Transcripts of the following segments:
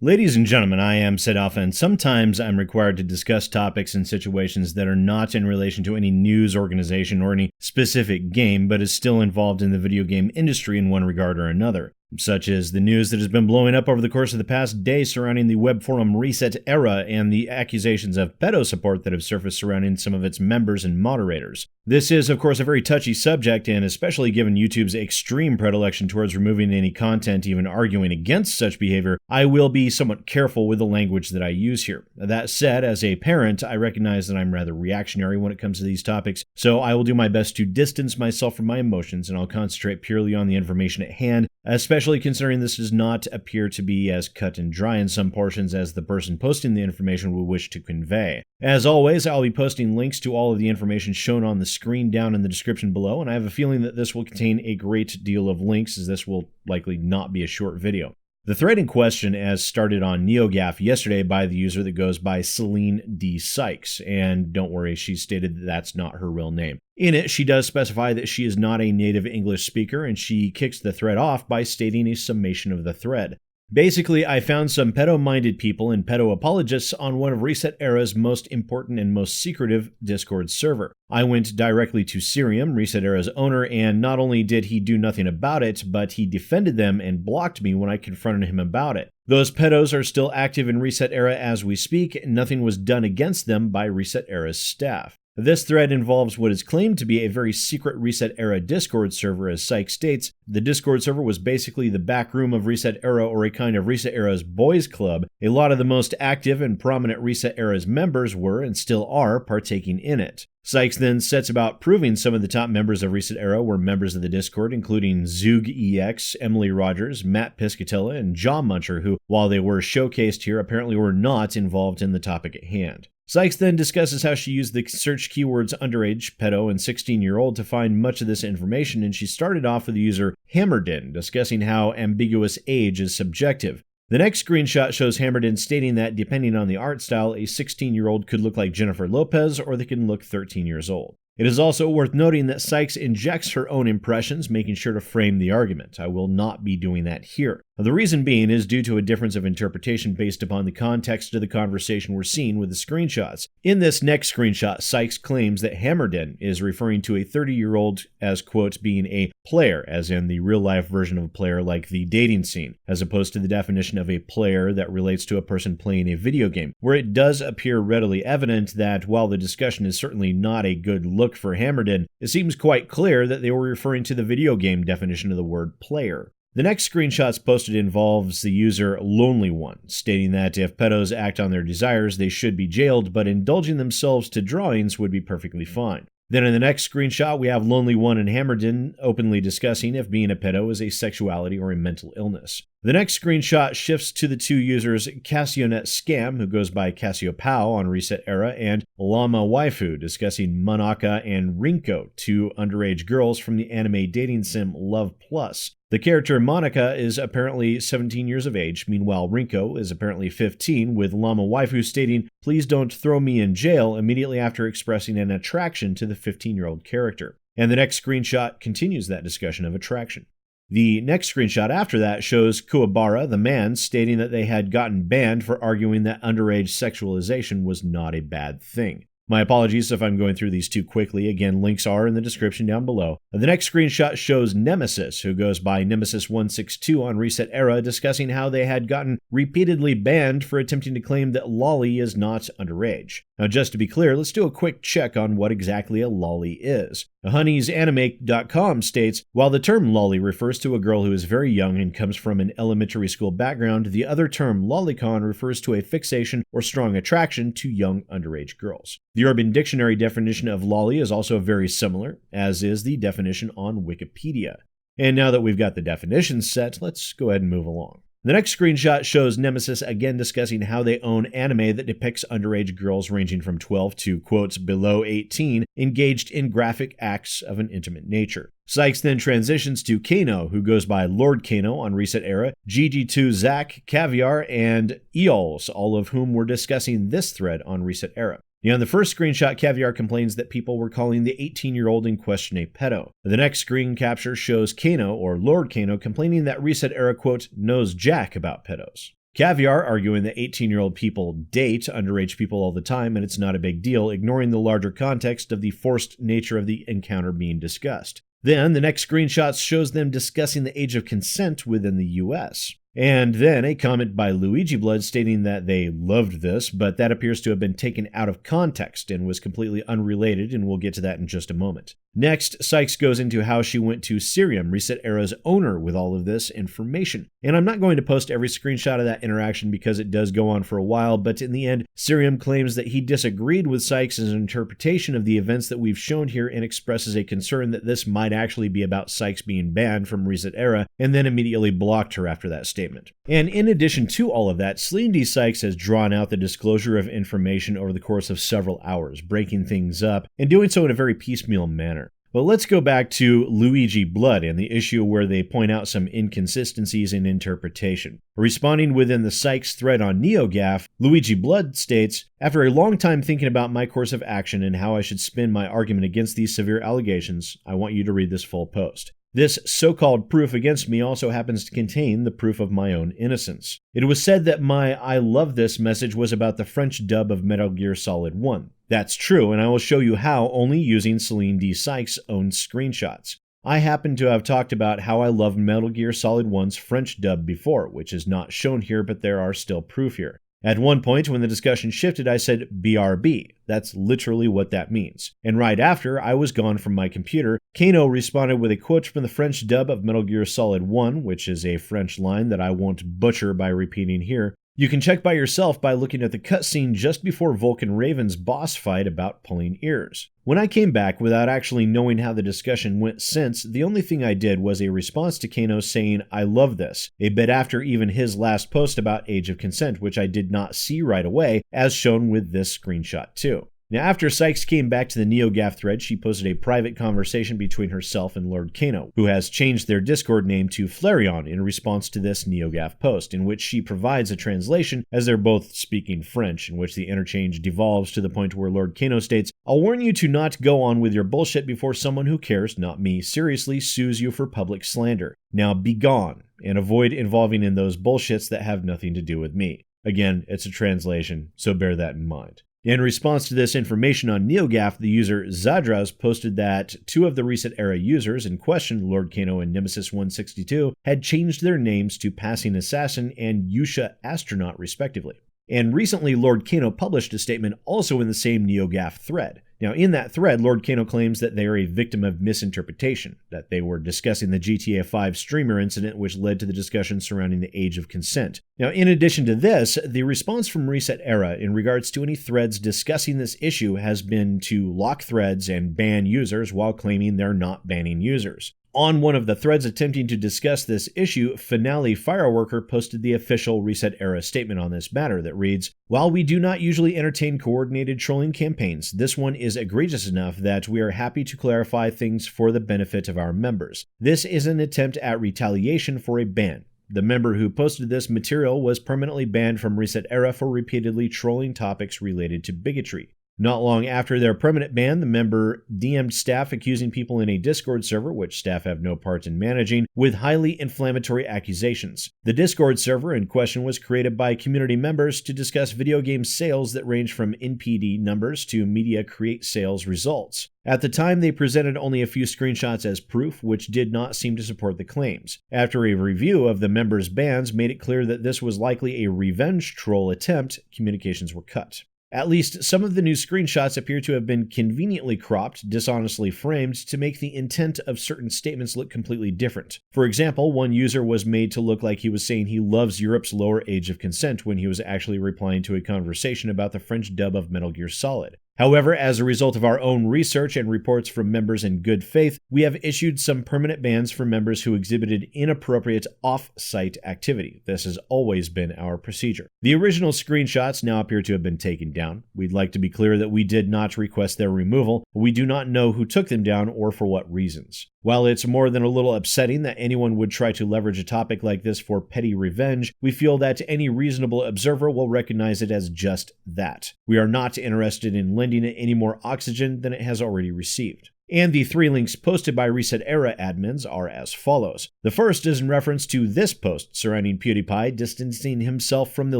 Ladies and gentlemen, I am SidAlpha, and sometimes I'm required to discuss topics and situations that are not in relation to any news organization or any specific game, but is still involved in the video game industry in one regard or another, such as the news that has been blowing up over the course of the past day surrounding the web forum ResetERA and the accusations of pedo support that have surfaced surrounding some of its members and moderators. This is, of course, a very touchy subject, and especially given YouTube's extreme predilection towards removing any content even arguing against such behavior, I will be somewhat careful with the language that I use here. That said, as a parent, I recognize that I'm rather reactionary when it comes to these topics, so I will do my best to distance myself from my emotions, and I'll concentrate purely on the information at hand, especially considering this does not appear to be as cut and dry in some portions as the person posting the information would wish to convey. As always, I'll be posting links to all of the information shown on the screen down in the description below, and I have a feeling that this will contain a great deal of links, as this will likely not be a short video. The thread in question as started on NeoGAF yesterday by the user that goes by Celine D. Sykes, and don't worry, she stated that that's not her real name. In it, she does specify that she is not a native English speaker, and she kicks the thread off by stating a summation of the thread. Basically, I found some pedo-minded people and pedo apologists on one of ResetERA's most important and most secretive Discord server. I went directly to Sirium, ResetERA's owner, and not only did he do nothing about it, but he defended them and blocked me when I confronted him about it. Those pedos are still active in ResetERA as we speak, and nothing was done against them by ResetERA's staff. This thread involves what is claimed to be a very secret ResetERA Discord server. As Sykes states, the Discord server was basically the back room of ResetERA, or a kind of ResetERA's boys club. A lot of the most active and prominent ResetERA's members were, and still are, partaking in it. Sykes then sets about proving some of the top members of ResetERA were members of the Discord, including ZoogEX, Emily Rogers, Matt Piscatella, and Jaw Muncher, who, while they were showcased here, apparently were not involved in the topic at hand. Sykes then discusses how she used the search keywords underage, pedo, and 16-year-old to find much of this information, and she started off with the user Hammerdin, discussing how ambiguous age is subjective. The next screenshot shows Hammerdin stating that, depending on the art style, a 16-year-old could look like Jennifer Lopez, or they can look 13 years old. It is also worth noting that Sykes injects her own impressions, making sure to frame the argument. I will not be doing that here. The reason being is due to a difference of interpretation based upon the context of the conversation we're seeing with the screenshots. In this next screenshot, Sykes claims that Hammerdin is referring to a 30-year-old as, quote, being a player, as in the real-life version of a player like the dating scene, as opposed to the definition of a player that relates to a person playing a video game, where it does appear readily evident that while the discussion is certainly not a good look for Hammerdin, it seems quite clear that they were referring to the video game definition of the word player. The next screenshots posted involves the user Lonely One, stating that if pedos act on their desires, they should be jailed, but indulging themselves to drawings would be perfectly fine. Then in the next screenshot, we have Lonely One and Hammerdin openly discussing if being a pedo is a sexuality or a mental illness. The next screenshot shifts to the two users Cassionet Scam, who goes by Cassiopow on ResetERA, and Llama Waifu, discussing Manaka and Rinko, two underage girls from the anime dating sim Love Plus. The character Monica is apparently 17 years of age, meanwhile Rinko is apparently 15, with Llama Waifu stating, "Please don't throw me in jail," immediately after expressing an attraction to the 15-year-old character. And the next screenshot continues that discussion of attraction. The next screenshot after that shows Kuwabara, the man, stating that they had gotten banned for arguing that underage sexualization was not a bad thing. My apologies if I'm going through these too quickly. Again, links are in the description down below. The next screenshot shows Nemesis, who goes by Nemesis162 on ResetERA, discussing how they had gotten repeatedly banned for attempting to claim that lolly is not underage. Now, just to be clear, let's do a quick check on what exactly a lolly is. Honey'sAnime.com states, while the term lolly refers to a girl who is very young and comes from an elementary school background, the other term lolicon refers to a fixation or strong attraction to young underage girls. The Urban Dictionary definition of lolly is also very similar, as is the definition on Wikipedia. And now that we've got the definitions set, let's go ahead and move along. The next screenshot shows Nemesis again discussing how they own anime that depicts underage girls ranging from 12 to, quotes, below 18, engaged in graphic acts of an intimate nature. Sykes then transitions to Kano, who goes by Lord Kano on ResetERA, GG2 Zach, Caviar, and Eols, all of whom were discussing this thread on ResetERA. On the first screenshot, Caviar complains that people were calling the 18-year-old in question a pedo. The next screen capture shows Kano, or Lord Kano, complaining that ResetERA, quote, knows jack about pedos. Caviar arguing that 18-year-old people date underage people all the time and it's not a big deal, ignoring the larger context of the forced nature of the encounter being discussed. Then the next screenshot shows them discussing the age of consent within the US. And then a comment by Luigi Blood stating that they loved this, but that appears to have been taken out of context and was completely unrelated, and we'll get to that in just a moment. Next, Sykes goes into how she went to Cerium, ResetERA's owner, with all of this information. And I'm not going to post every screenshot of that interaction because it does go on for a while, but in the end, Cerium claims that he disagreed with Sykes' interpretation of the events that we've shown here and expresses a concern that this might actually be about Sykes being banned from ResetERA, and then immediately blocked her after that statement. And in addition to all of that, Celine D. Sykes has drawn out the disclosure of information over the course of several hours, breaking things up, and doing so in a very piecemeal manner. But let's go back to Luigi Blood and the issue where they point out some inconsistencies in interpretation. Responding within the Sykes thread on NeoGAF, Luigi Blood states, "After a long time thinking about my course of action and how I should spin my argument against these severe allegations, I want you to read this full post. This so-called proof against me also happens to contain the proof of my own innocence. It was said that my I love this message was about the French dub of Metal Gear Solid 1. That's true, and I will show you how only using Celine D. Sykes' own screenshots. I happen to have talked about how I loved Metal Gear Solid 1's French dub before, which is not shown here, but there are still proof here. At one point, when the discussion shifted, I said BRB. That's literally what that means. And right after I was gone from my computer, Kano responded with a quote from the French dub of Metal Gear Solid 1, which is a French line that I won't butcher by repeating here. You can check by yourself by looking at the cutscene just before Vulcan Raven's boss fight about pulling ears. When I came back without actually knowing how the discussion went since, the only thing I did was a response to Kano saying, I love this, a bit after even his last post about age of consent, which I did not see right away, as shown with this screenshot too. Now, after Sykes came back to the NeoGAF thread, she posted a private conversation between herself and Lord Kano, who has changed their Discord name to Flareon in response to this NeoGAF post, in which she provides a translation as they're both speaking French, in which the interchange devolves to the point where Lord Kano states, I'll warn you to not go on with your bullshit before someone who cares, not me, seriously sues you for public slander. Now be gone, and avoid involving in those bullshits that have nothing to do with me. Again, it's a translation, so bear that in mind. In response to this information on NeoGAF, the user Zadraz posted that two of the ResetERA users in question, Lord Kano and Nemesis162, had changed their names to Passing Assassin and Yusha Astronaut respectively. And recently, Lord Kano published a statement also in the same NeoGAF thread. Now, in that thread, Lord Kano claims that they are a victim of misinterpretation, that they were discussing the GTA 5 streamer incident which led to the discussion surrounding the age of consent. Now, in addition to this, the response from ResetERA in regards to any threads discussing this issue has been to lock threads and ban users while claiming they're not banning users. On one of the threads attempting to discuss this issue, Finale Fireworker posted the official ResetERA statement on this matter that reads, While we do not usually entertain coordinated trolling campaigns, this one is egregious enough that we are happy to clarify things for the benefit of our members. This is an attempt at retaliation for a ban. The member who posted this material was permanently banned from ResetERA for repeatedly trolling topics related to bigotry. Not long after their permanent ban, the member DM'd staff accusing people in a Discord server, which staff have no part in managing, with highly inflammatory accusations. The Discord server in question was created by community members to discuss video game sales that range from NPD numbers to media create sales results. At the time, they presented only a few screenshots as proof, which did not seem to support the claims. After a review of the members' bans made it clear that this was likely a revenge troll attempt, communications were cut. At least some of the new screenshots appear to have been conveniently cropped, dishonestly framed, to make the intent of certain statements look completely different. For example, one user was made to look like he was saying he loves Europe's lower age of consent when he was actually replying to a conversation about the French dub of Metal Gear Solid. However, as a result of our own research and reports from members in good faith, we have issued some permanent bans for members who exhibited inappropriate off-site activity. This has always been our procedure. The original screenshots now appear to have been taken down. We'd like to be clear that we did not request their removal. We do not know who took them down or for what reasons. While it's more than a little upsetting that anyone would try to leverage a topic like this for petty revenge, we feel that any reasonable observer will recognize it as just that. We are not interested in lending it any more oxygen than it has already received. And the 3 links posted by ResetERA admins are as follows. The first is in reference to this post surrounding PewDiePie distancing himself from the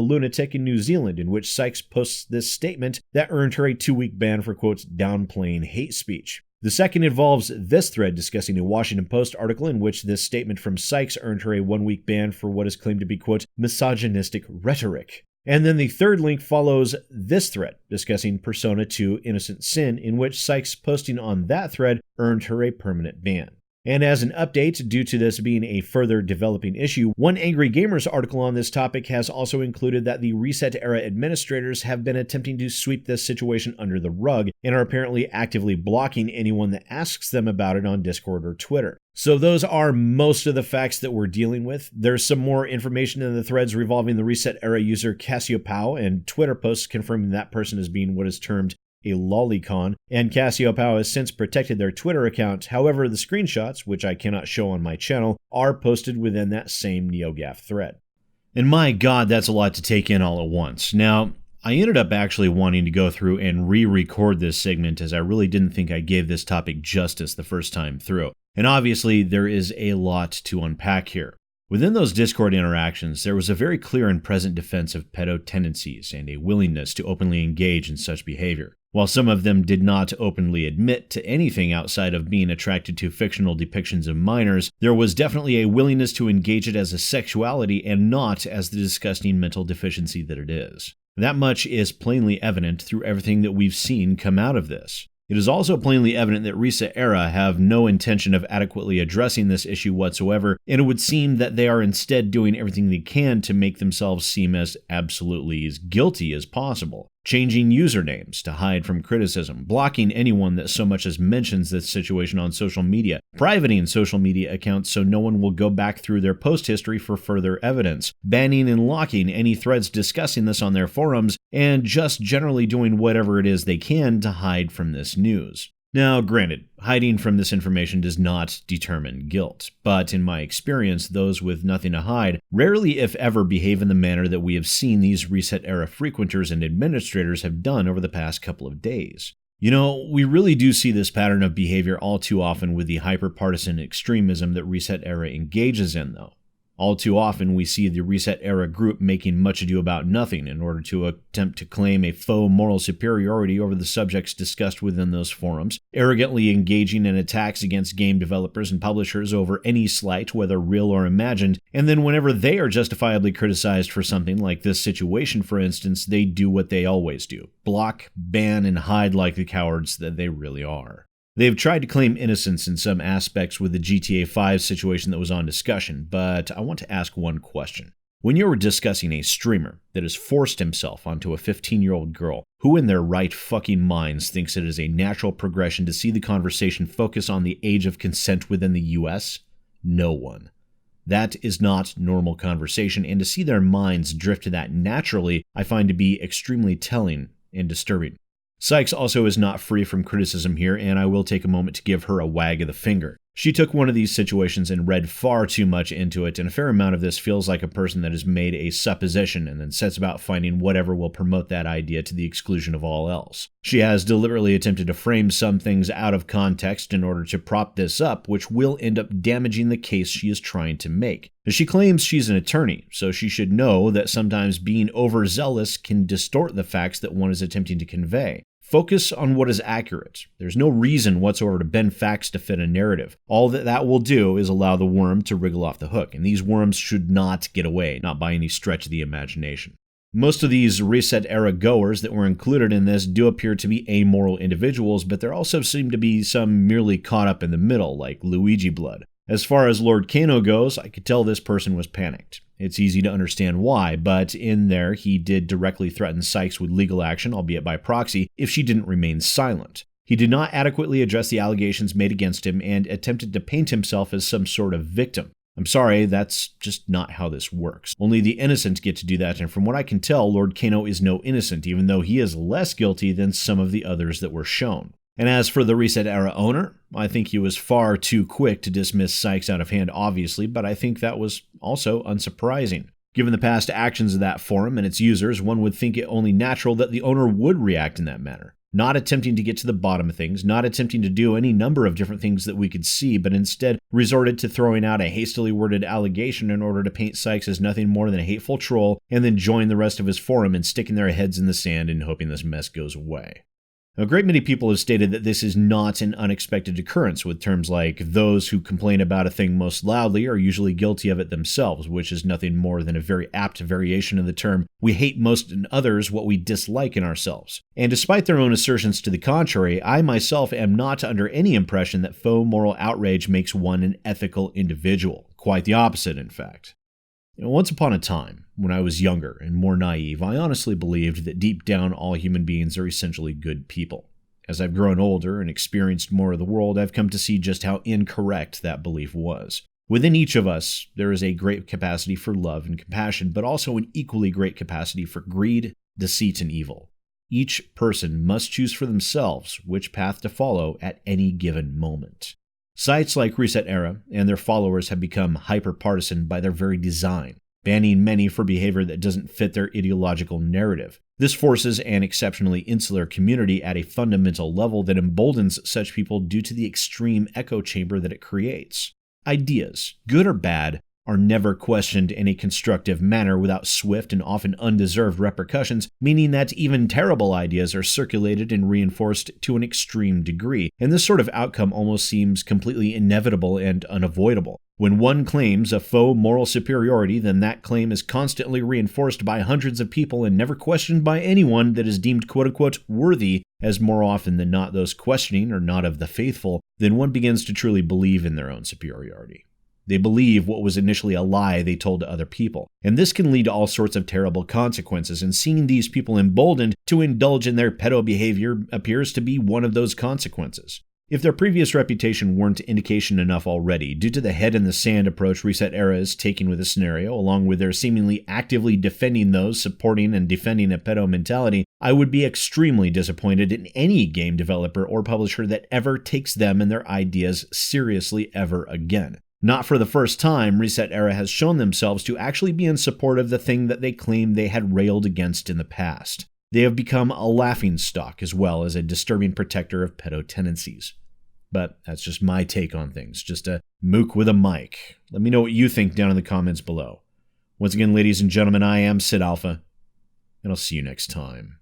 lunatic in New Zealand, in which Sykes posts this statement that earned her a 2-week ban for, quote, downplaying hate speech. The second involves this thread discussing a Washington Post article in which this statement from Sykes earned her a 1-week ban for what is claimed to be, quote, misogynistic rhetoric. And then the third link follows this thread discussing Persona 2 Innocent Sin, in which Sykes posting on that thread earned her a permanent ban. And as an update, due to this being a further developing issue, One Angry Gamer's article on this topic has also included that the ResetERA administrators have been attempting to sweep this situation under the rug and are apparently actively blocking anyone that asks them about it on Discord or Twitter. So those are most of the facts that we're dealing with. There's some more information in the threads revolving the ResetERA user Cassiopeia and Twitter posts confirming that person as being what is termed a lolicon, and Cassiopeia has since protected their Twitter account. However, the screenshots, which I cannot show on my channel, are posted within that same NeoGAF thread. And my god, that's a lot to take in all at once. Now, I ended up actually wanting to go through and re-record this segment as I really didn't think I gave this topic justice the first time through. And obviously, there is a lot to unpack here. Within those Discord interactions, there was a very clear and present defense of pedo tendencies and a willingness to openly engage in such behavior. While some of them did not openly admit to anything outside of being attracted to fictional depictions of minors, there was definitely a willingness to engage it as a sexuality and not as the disgusting mental deficiency that it is. That much is plainly evident through everything that we've seen come out of this. It is also plainly evident that ResetERA have no intention of adequately addressing this issue whatsoever, and it would seem that they are instead doing everything they can to make themselves seem as absolutely as guilty as possible. Changing usernames to hide from criticism, blocking anyone that so much as mentions this situation on social media, privating social media accounts so no one will go back through their post history for further evidence, banning and locking any threads discussing this on their forums, and just generally doing whatever it is they can to hide from this news. Now, granted, hiding from this information does not determine guilt, but in my experience, those with nothing to hide rarely, if ever, behave in the manner that we have seen these ResetERA frequenters and administrators have done over the past couple of days. You know, we really do see this pattern of behavior all too often with the hyper-partisan extremism that ResetERA engages in, though. All too often, we see the ResetERA group making much ado about nothing in order to attempt to claim a faux moral superiority over the subjects discussed within those forums, arrogantly engaging in attacks against game developers and publishers over any slight, whether real or imagined, and then whenever they are justifiably criticized for something like this situation, for instance, they do what they always do: block, ban, and hide like the cowards that they really are. They've tried to claim innocence in some aspects with the GTA 5 situation that was on discussion, but I want to ask one question. When you're discussing a streamer that has forced himself onto a 15-year-old girl, who in their right fucking minds thinks it is a natural progression to see the conversation focus on the age of consent within the US? No one. That is not normal conversation, and to see their minds drift to that naturally, I find to be extremely telling and disturbing. Sykes also is not free from criticism here, and I will take a moment to give her a wag of the finger. She took one of these situations and read far too much into it, and a fair amount of this feels like a person that has made a supposition and then sets about finding whatever will promote that idea to the exclusion of all else. She has deliberately attempted to frame some things out of context in order to prop this up, which will end up damaging the case she is trying to make. She claims she's an attorney, so she should know that sometimes being overzealous can distort the facts that one is attempting to convey. Focus on what is accurate. There's no reason whatsoever to bend facts to fit a narrative. All that will do is allow the worm to wriggle off the hook, and these worms should not get away, not by any stretch of the imagination. Most of these ResetERA goers that were included in this do appear to be amoral individuals, but there also seem to be some merely caught up in the middle, like Luigi Blood. As far as Lord Kano goes, I could tell this person was panicked. It's easy to understand why, but in there he did directly threaten Sykes with legal action, albeit by proxy, if she didn't remain silent. He did not adequately address the allegations made against him and attempted to paint himself as some sort of victim. I'm sorry, that's just not how this works. Only the innocent get to do that, and from what I can tell, Lord Kano is no innocent, even though he is less guilty than some of the others that were shown. And as for the ResetERA owner, I think he was far too quick to dismiss Sykes out of hand, obviously, but I think that was also unsurprising. Given the past actions of that forum and its users, one would think it only natural that the owner would react in that manner. not attempting to get to the bottom of things, not attempting to do any number of different things that we could see, but instead resorted to throwing out a hastily worded allegation in order to paint Sykes as nothing more than a hateful troll, and then join the rest of his forum in sticking their heads in the sand and hoping this mess goes away. A great many people have stated that this is not an unexpected occurrence, with terms like those who complain about a thing most loudly are usually guilty of it themselves, which is nothing more than a very apt variation of the term we hate most in others what we dislike in ourselves. And despite their own assertions to the contrary, I myself am not under any impression that faux moral outrage makes one an ethical individual. Quite the opposite, in fact. Once upon a time, when I was younger and more naive, I honestly believed that deep down all human beings are essentially good people. As I've grown older and experienced more of the world, I've come to see just how incorrect that belief was. Within each of us, there is a great capacity for love and compassion, but also an equally great capacity for greed, deceit, and evil. Each person must choose for themselves which path to follow at any given moment. Sites like ResetERA and their followers have become hyper-partisan by their very design, banning many for behavior that doesn't fit their ideological narrative. This forces an exceptionally insular community at a fundamental level that emboldens such people due to the extreme echo chamber that it creates. Ideas, good or bad, are never questioned in a constructive manner without swift and often undeserved repercussions, meaning that even terrible ideas are circulated and reinforced to an extreme degree, and this sort of outcome almost seems completely inevitable and unavoidable. When one claims a faux moral superiority, then that claim is constantly reinforced by hundreds of people and never questioned by anyone that is deemed quote-unquote worthy, as more often than not those questioning are not of the faithful, then one begins to truly believe in their own superiority. They believe what was initially a lie they told to other people. And this can lead to all sorts of terrible consequences, and seeing these people emboldened to indulge in their pedo behavior appears to be one of those consequences. If their previous reputation weren't indication enough already, due to the head-in-the-sand approach ResetERA is taking with the scenario, along with their seemingly actively defending those supporting and defending a pedo mentality, I would be extremely disappointed in any game developer or publisher that ever takes them and their ideas seriously ever again. Not for the first time, ResetERA has shown themselves to actually be in support of the thing that they claimed they had railed against in the past. They have become a laughingstock as well as a disturbing protector of pedo tendencies. But that's just my take on things, just a mook with a mic. Let me know what you think down in the comments below. Once again, ladies and gentlemen, I am SidAlpha, and I'll see you next time.